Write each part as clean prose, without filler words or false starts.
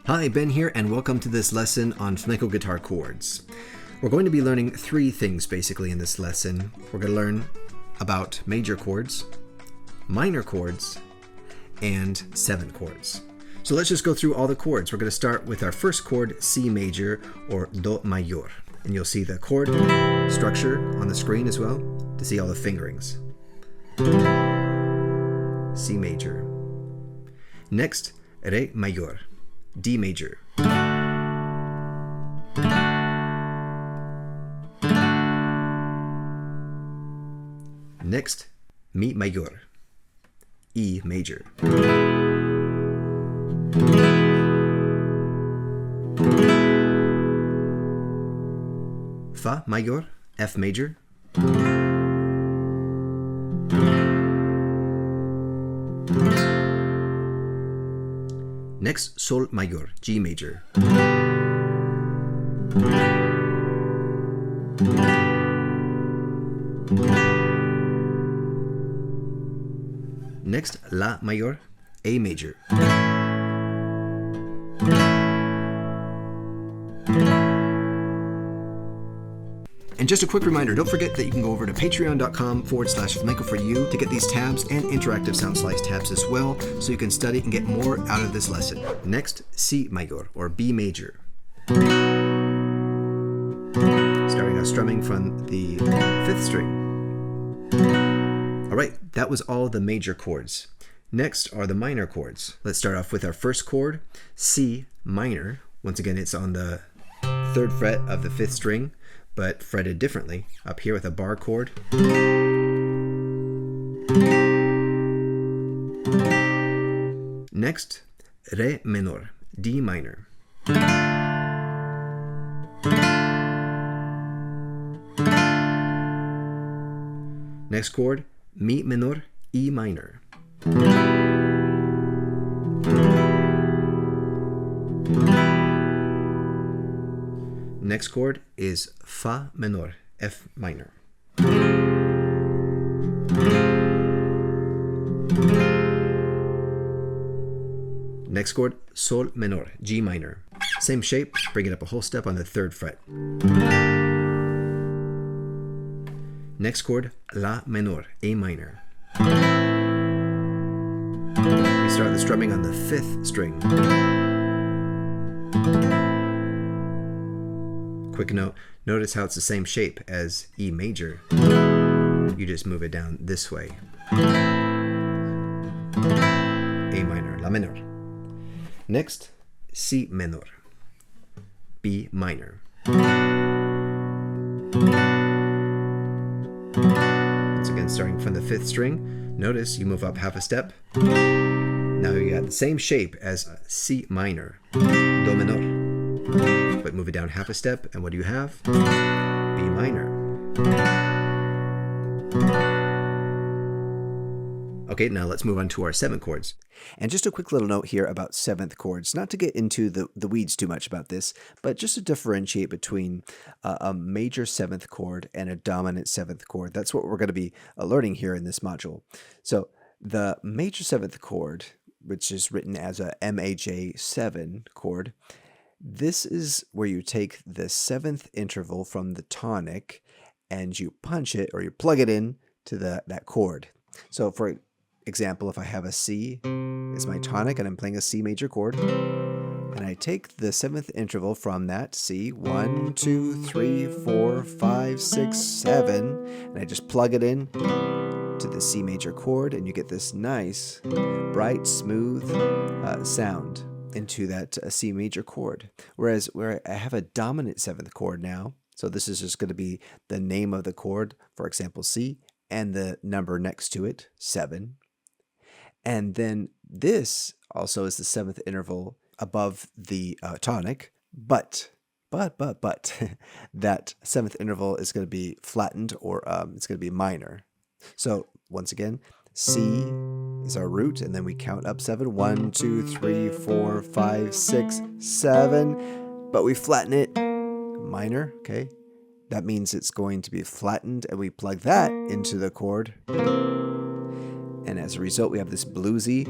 Hi, Ben here, and welcome to this lesson on flamenco guitar chords. We're going to be learning three things basically in this lesson. We're going to learn about major chords, minor chords, and seventh chords. So let's just go through all the chords. We're going to start with our first chord, C major or Do mayor. And you'll see the chord structure on the screen as well to see all the fingerings. C major. Next, Re mayor, D major. Next, Mi mayor, E major. Fa mayor, F major. Next, Sol mayor, G major. Next, La mayor, A major. And just a quick reminder, don't forget that you can go over to patreon.com/flamenco4u to get these tabs and interactive sound slice tabs as well, so you can study and get more out of this lesson. Next, C mayor or B major. Starting our strumming from the 5th string. All right, that was all the major chords. Next are the minor chords. Let's start off with our first chord, C minor. Once again, it's on the 3rd fret of the 5th string, but fretted differently, up here with a bar chord. Next, Re menor, D minor. Next chord, Mi menor, E minor. Next chord is Fa menor, F minor. Next chord, Sol menor, G minor. Same shape, bring it up a whole step on the 3rd fret. Next chord, La menor, A minor. We start the strumming on the 5th string. Quick note, notice how it's the same shape as E major. You just move it down this way. A minor, La menor. Next, Si menor, B minor. Once again, starting from the 5th string, notice you move up half a step. Now you got the same shape as C minor, Do menor. But move it down half a step, and what do you have? B minor. Okay, now let's move on to our 7th chords. And just a quick little note here about 7th chords, not to get into the weeds too much about this, but just to differentiate between a major 7th chord and a dominant 7th chord. That's what we're going to be learning here in this module. So the major 7th chord, which is written as a MAJ7 chord, this is where you take the 7th interval from the tonic and you punch it, or you plug it in to that chord. So for example, if I have a C, it's my tonic, and I'm playing a C major chord, and I take the 7th interval from that C, 1, 2, 3, 4, 5, 6, 7, and I just plug it in to the C major chord, and you get this nice, bright, smooth sound into that C major chord. Whereas where I have a dominant 7th chord now, so this is just going to be the name of the chord, for example, C, and the number next to it, 7. And then this also is the 7th interval above the tonic, but that 7th interval is going to be flattened, or it's going to be minor. So once again, C is our root, and then we count up 7. 1, 2, 3, 4, 5, 6, 7. But we flatten it minor, okay? That means it's going to be flattened, and we plug that into the chord. And as a result, we have this bluesy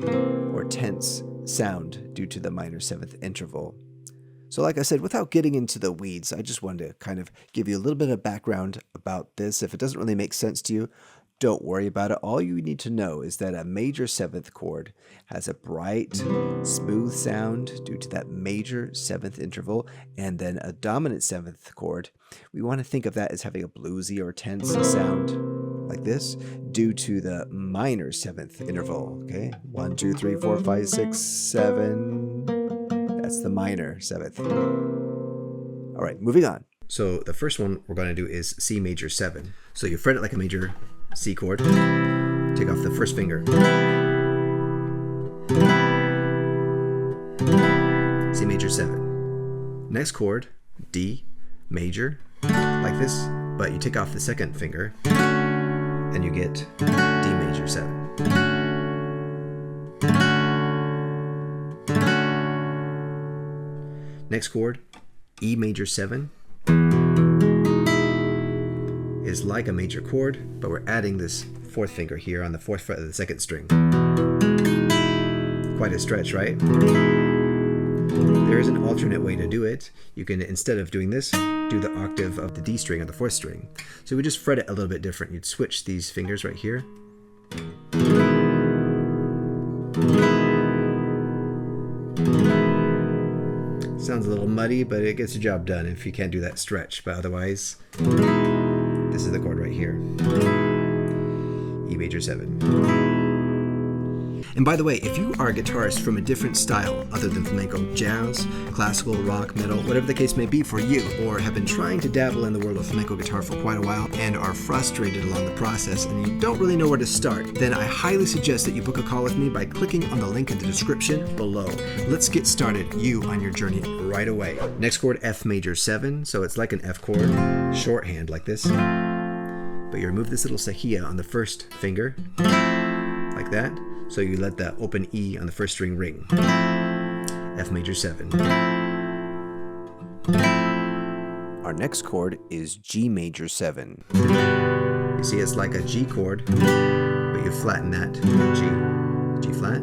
or tense sound due to the minor 7th interval. So like I said, without getting into the weeds, I just wanted to kind of give you a little bit of background about this. If it doesn't really make sense to you, don't worry about it. All you need to know is that a major 7th chord has a bright, smooth sound due to that major 7th interval, and then a dominant 7th chord. We want to think of that as having a bluesy or tense sound like this due to the minor 7th interval. Okay, 1, 2, 3, 4, 5, 6, 7. That's the minor 7th. All right, moving on. So the first one we're going to do is C major 7. So you fret it like a major C chord, take off the first finger, C major 7. Next chord, D major, like this, but you take off the second finger and you get D major 7. Next chord, E major 7. Is like a major chord, but we're adding this 4th finger here on the 4th fret of the 2nd string. Quite a stretch, right? There is an alternate way to do it. You can, instead of doing this, do the octave of the D string on the 4th string. So we just fret it a little bit different. You'd switch these fingers right here. Sounds a little muddy, but it gets the job done if you can't do that stretch. But otherwise, this is the chord right here, E major 7. And by the way, if you are a guitarist from a different style other than flamenco, jazz, classical, rock, metal, whatever the case may be for you, or have been trying to dabble in the world of flamenco guitar for quite a while and are frustrated along the process and you don't really know where to start, then I highly suggest that you book a call with me by clicking on the link in the description below. Let's get started, you on your journey right away. Next chord, F major 7, so it's like an F chord, shorthand like this, but you remove this little cejilla on the first finger, like that. So you let the open E on the first string ring. F major 7. Our next chord is G major 7. You see, it's like a G chord, but you flatten that. G, G flat.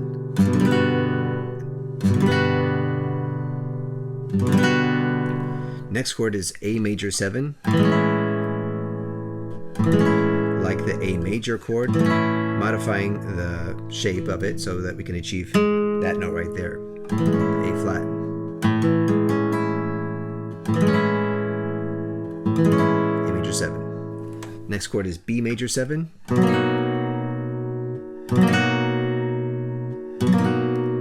Next chord is A major 7. Like the A major chord, modifying the shape of it so that we can achieve that note right there, A flat. A major 7. Next chord is B major 7.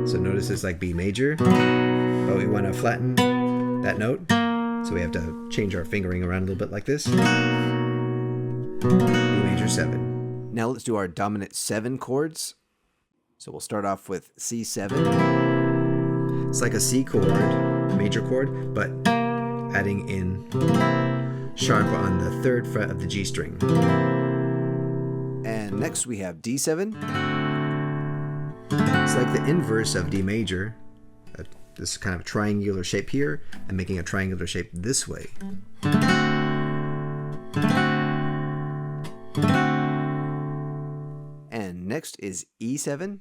So notice it's like B major, but we want to flatten that note, so we have to change our fingering around a little bit like this. B major 7. Now let's do our dominant 7 chords. So we'll start off with C7. It's like a C chord, major chord, but adding in sharp on the 3rd fret of the G string. And next we have D7. It's like the inverse of D major. This kind of triangular shape here, and making a triangular shape this way. And next is E7.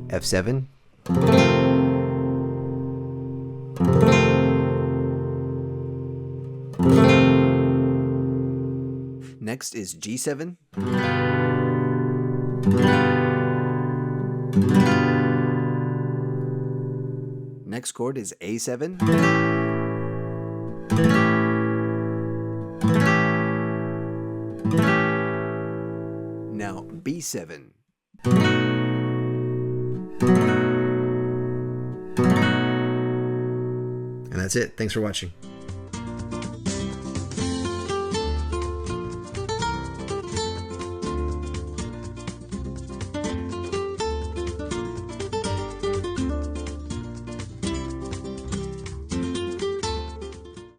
F7. Next is G7. Next chord is A7. Now B7. And that's it. Thanks for watching.